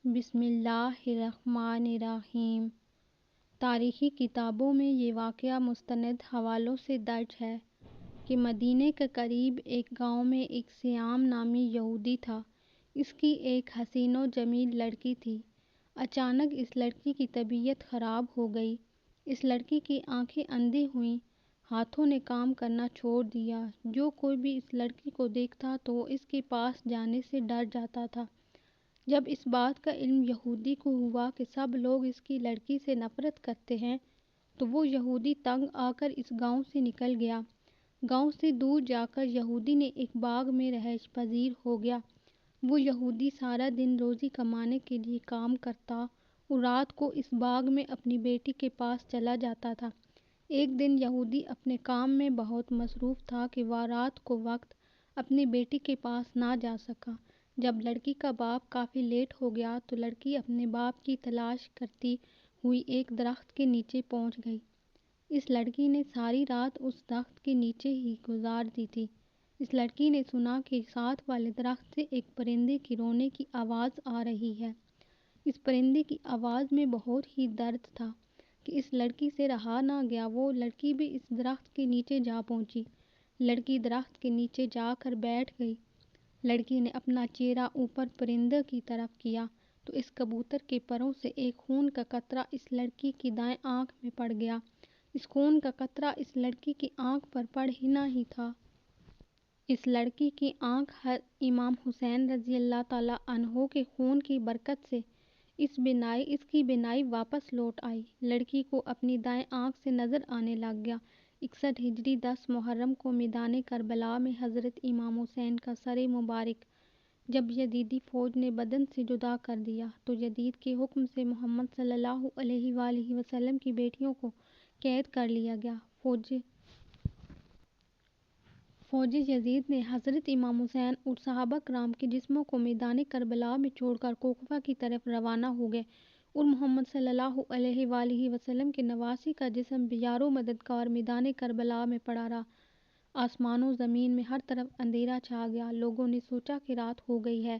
بسم اللہ الرحمن الرحیم۔ تاریخی کتابوں میں یہ واقعہ مستند حوالوں سے درج ہے کہ مدینے کے قریب ایک گاؤں میں ایک سیام نامی یہودی تھا۔ اس کی ایک حسین و جمیل لڑکی تھی۔ اچانک اس لڑکی کی طبیعت خراب ہو گئی۔ اس لڑکی کی آنکھیں اندھی ہوئیں، ہاتھوں نے کام کرنا چھوڑ دیا۔ جو کوئی بھی اس لڑکی کو دیکھتا تو وہ اس کے پاس جانے سے ڈر جاتا تھا۔ جب اس بات کا علم یہودی کو ہوا کہ سب لوگ اس کی لڑکی سے نفرت کرتے ہیں تو وہ یہودی تنگ آ کر اس گاؤں سے نکل گیا۔ گاؤں سے دور جا کر یہودی نے ایک باغ میں رہائش پذیر ہو گیا۔ وہ یہودی سارا دن روزی کمانے کے لیے کام کرتا اور رات کو اس باغ میں اپنی بیٹی کے پاس چلا جاتا تھا۔ ایک دن یہودی اپنے کام میں بہت مصروف تھا کہ وہ رات کو وقت اپنی بیٹی کے پاس نہ جا سکا۔ جب لڑکی کا باپ کافی لیٹ ہو گیا تو لڑکی اپنے باپ کی تلاش کرتی ہوئی ایک درخت کے نیچے پہنچ گئی۔ اس لڑکی نے ساری رات اس درخت کے نیچے ہی گزار دی تھی۔ اس لڑکی نے سنا کہ ساتھ والے درخت سے ایک پرندے کی رونے کی آواز آ رہی ہے۔ اس پرندے کی آواز میں بہت ہی درد تھا کہ اس لڑکی سے رہا نہ گیا۔ وہ لڑکی بھی اس درخت کے نیچے جا پہنچی۔ لڑکی درخت کے نیچے جا کر بیٹھ گئی۔ لڑکی نے اپنا چہرہ اوپر پرندے کی طرف کیا تو اس کبوتر کے پروں سے ایک خون کا قطرہ اس لڑکی کی دائیں آنکھ میں پڑ گیا۔ اس خون کا قطرہ اس لڑکی کی آنکھ پر پڑنا ہی تھا۔ اس لڑکی کی آنکھ امام حسین رضی اللہ تعالیٰ عنہ کے خون کی برکت سے اس کی بینائی واپس لوٹ آئی۔ لڑکی کو اپنی دائیں آنکھ سے نظر آنے لگ گیا۔ 61 ہجری 10 محرم کو میدان کربلا میں حضرت امام حسین کا سر مبارک جب یزیدی فوج نے بدن سے جدا کر دیا تو یزید کے حکم سے محمد صلی اللہ علیہ وآلہ وسلم کی بیٹیوں کو قید کر لیا گیا۔ فوج یزید نے حضرت امام حسین اور صحابہ کرام کے جسموں کو میدان کربلا میں چھوڑ کر کوفہ کی طرف روانہ ہو گئے اور محمد صلی اللہ علیہ وآلہ وسلم کے نواسی کا جسم یار و مددگار میدان کربلا میں پڑا رہا۔ آسمان و زمین میں ہر طرف اندھیرا چھا گیا۔ لوگوں نے سوچا کہ رات ہو گئی ہے۔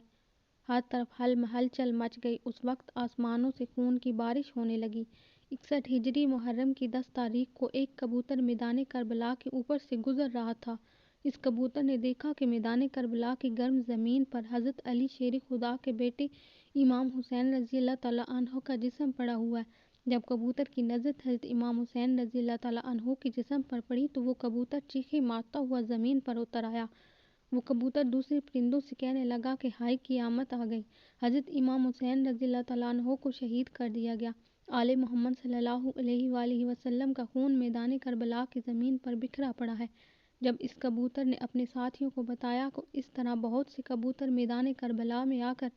ہر طرف ہلچل مچ گئی۔ اس وقت آسمانوں سے خون کی بارش ہونے لگی۔ 61 ہجری محرم کی 10 تاریخ کو ایک کبوتر میدان کربلا کے اوپر سے گزر رہا تھا۔ اس کبوتر نے دیکھا کہ میدان کربلا کی گرم زمین پر حضرت علی شیر خدا کے بیٹے امام حسین رضی اللہ تعالیٰ عنہ کا جسم پڑا ہوا ہے۔ جب کبوتر کی نظر حضرت امام حسین رضی اللہ تعالیٰ عنہ کے جسم پر پڑی تو وہ کبوتر چیخیں مارتا ہوا زمین پر اتر آیا۔ وہ کبوتر دوسرے پرندوں سے کہنے لگا کہ ہائے قیامت آ گئی، حضرت امام حسین رضی اللہ تعالیٰ عنہ کو شہید کر دیا گیا۔ آل محمد صلی اللہ علیہ وآلہ وسلم کا خون میدان کربلا کی زمین پر بکھرا پڑا ہے۔ جب اس کبوتر نے اپنے ساتھیوں کو بتایا کہ اس طرح بہت سے کبوتر میدان کربلا میں آ کر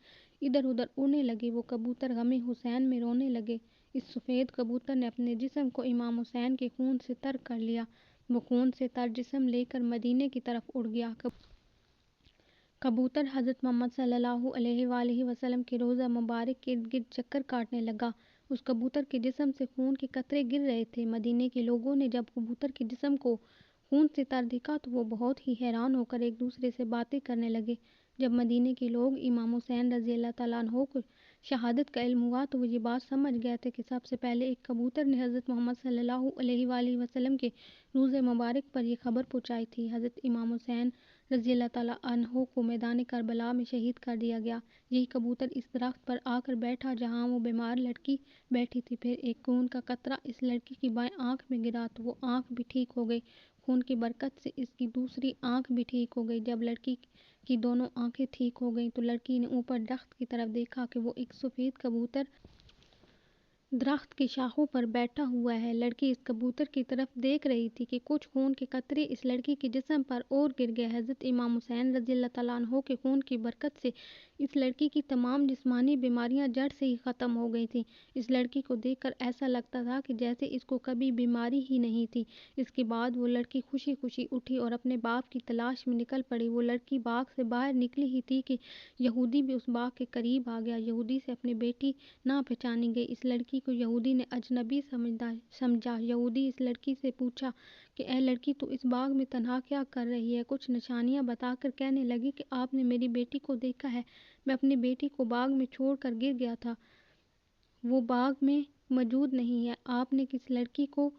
ادھر ادھر اڑنے لگے، وہ کبوتر غم حسین میں رونے لگے۔ اس سفید کبوتر نے اپنے جسم کو امام حسین کے خون سے تر کر لیا۔ وہ خون سے تر جسم لے کر مدینے کی طرف اڑ گیا۔ کبوتر حضرت محمد صلی اللہ علیہ وآلہ وسلم کے روضہ مبارک کے ارد گرد چکر کاٹنے لگا۔ اس کبوتر کے جسم سے خون کے قطرے گر رہے تھے۔ مدینے کے لوگوں نے جب کبوتر کے جسم کو خون سے تر دیکھا تو وہ بہت ہی حیران ہو کر ایک دوسرے سے باتیں کرنے لگے۔ جب مدینے کے لوگ امام حسین رضی اللہ تعالیٰ عنہ کو شہادت کا علم ہوا تو وہ یہ بات سمجھ گئے تھے کہ سب سے پہلے ایک کبوتر نے حضرت محمد صلی اللہ علیہ وآلہ وسلم کے روضہ مبارک پر یہ خبر پہنچائی تھی۔ حضرت امام حسین رضی اللہ تعالیٰ عنہ کو میدان کربلا میں شہید کر دیا گیا۔ یہی کبوتر اس درخت پر آ کر بیٹھا جہاں وہ بیمار لڑکی بیٹھی تھی۔ پھر ایک خون کا قطرہ اس لڑکی کی بائیں آنکھ میں گرا تو وہ آنکھ بھی ٹھیک ہو گئی۔ خون کی برکت سے اس کی دوسری آنکھ بھی ٹھیک ہو گئی۔ جب لڑکی کی دونوں آنکھیں ٹھیک ہو گئیں تو لڑکی نے اوپر درخت کی طرف دیکھا کہ وہ ایک سفید کبوتر درخت کی شاخوں پر بیٹھا ہوا ہے۔ لڑکی اس کبوتر کی طرف دیکھ رہی تھی کہ کچھ خون کے قطرے اس لڑکی کے جسم پر اور گر گئے۔ حضرت امام حسین رضی اللہ تعالیٰ عنہ کے خون کی برکت سے اس لڑکی کی تمام جسمانی بیماریاں جڑ سے ہی ختم ہو گئی تھیں۔ اس لڑکی کو دیکھ کر ایسا لگتا تھا کہ جیسے اس کو کبھی بیماری ہی نہیں تھی۔ اس کے بعد وہ لڑکی خوشی خوشی اٹھی اور اپنے باپ کی تلاش میں نکل پڑی۔ وہ لڑکی باغ سے باہر نکلی ہی تھی کہ یہودی بھی اس باغ کے قریب آ گیا۔ یہودی سے اپنی بیٹی نہ پہچانی گئی۔ اس لڑکی لڑکی کو یہودی نے اجنبی سمجھا۔ یہودی اس لڑکی سے پوچھا کہ اے لڑکی، تو اس باغ میں تنہا کیا کر رہی ہے؟ کچھ نشانیاں بتا کر کہنے لگی کہ آپ نے میری بیٹی کو دیکھا ہے، میں اپنی بیٹی کو باغ میں چھوڑ کر گر گیا تھا، وہ باغ میں موجود نہیں ہے۔ آپ نے کس لڑکی کو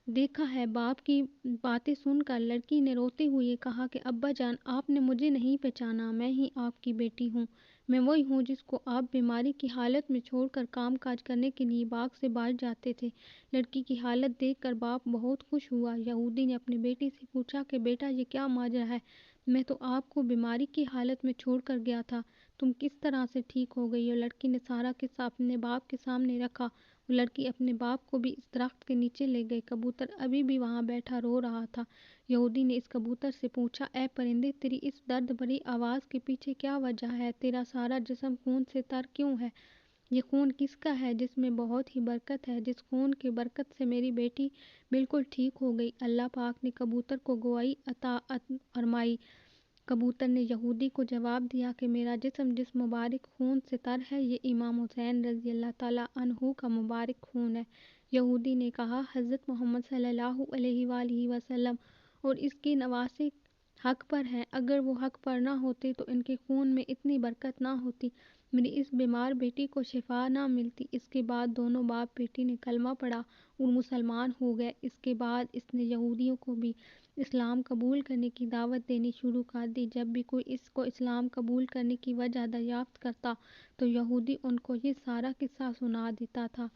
دیکھا ہے؟ باپ کی باتیں سن کر لڑکی نے روتے ہوئے کہا کہ ابا جان، آپ نے مجھے نہیں پہچانا، میں ہی آپ کی بیٹی ہوں، میں وہی ہوں جس کو آپ بیماری کی حالت میں چھوڑ کر کام کاج کرنے کے لیے باغ سے باہر جاتے تھے۔ لڑکی کی حالت دیکھ کر باپ بہت خوش ہوا۔ یہودی نے اپنی بیٹی سے پوچھا کہ بیٹا، یہ کیا ماجرا ہے؟ میں تو آپ کو بیماری کی حالت میں چھوڑ کر گیا تھا، تم کس طرح سے ٹھیک ہو گئی ہو؟ لڑکی نے سارا قصہ اپنے باپ کے سامنے رکھا۔ وہ لڑکی اپنے باپ کو بھی اس درخت کے نیچے لے گئی۔ کبوتر ابھی بھی وہاں بیٹھا رو رہا تھا۔ یہودی نے اس کبوتر سے پوچھا، اے پرندے، تیری اس درد بھری آواز کے پیچھے کیا وجہ ہے؟ تیرا سارا جسم خون سے تر کیوں ہے؟ یہ خون کس کا ہے جس میں بہت ہی برکت ہے، جس خون کی برکت سے میری بیٹی بالکل ٹھیک ہو گئی؟ اللہ پاک نے کبوتر کو گواہی عطا فرمائی۔ کبوتر نے یہودی کو جواب دیا کہ میرا جسم جس مبارک خون سے تر ہے، یہ امام حسین رضی اللہ تعالیٰ عنہ کا مبارک خون ہے۔ یہودی نے کہا، حضرت محمد صلی اللہ علیہ وآلہ وسلم اور اس کے نواسے حق پر ہیں، اگر وہ حق پر نہ ہوتے تو ان کے خون میں اتنی برکت نہ ہوتی، میری اس بیمار بیٹی کو شفا نہ ملتی۔ اس کے بعد دونوں باپ بیٹی نے کلمہ پڑھا اور مسلمان ہو گئے۔ اس کے بعد اس نے یہودیوں کو بھی اسلام قبول کرنے کی دعوت دینی شروع کر دی۔ جب بھی کوئی اس کو اسلام قبول کرنے کی وجہ دریافت کرتا تو یہودی ان کو یہ سارا قصہ سنا دیتا تھا۔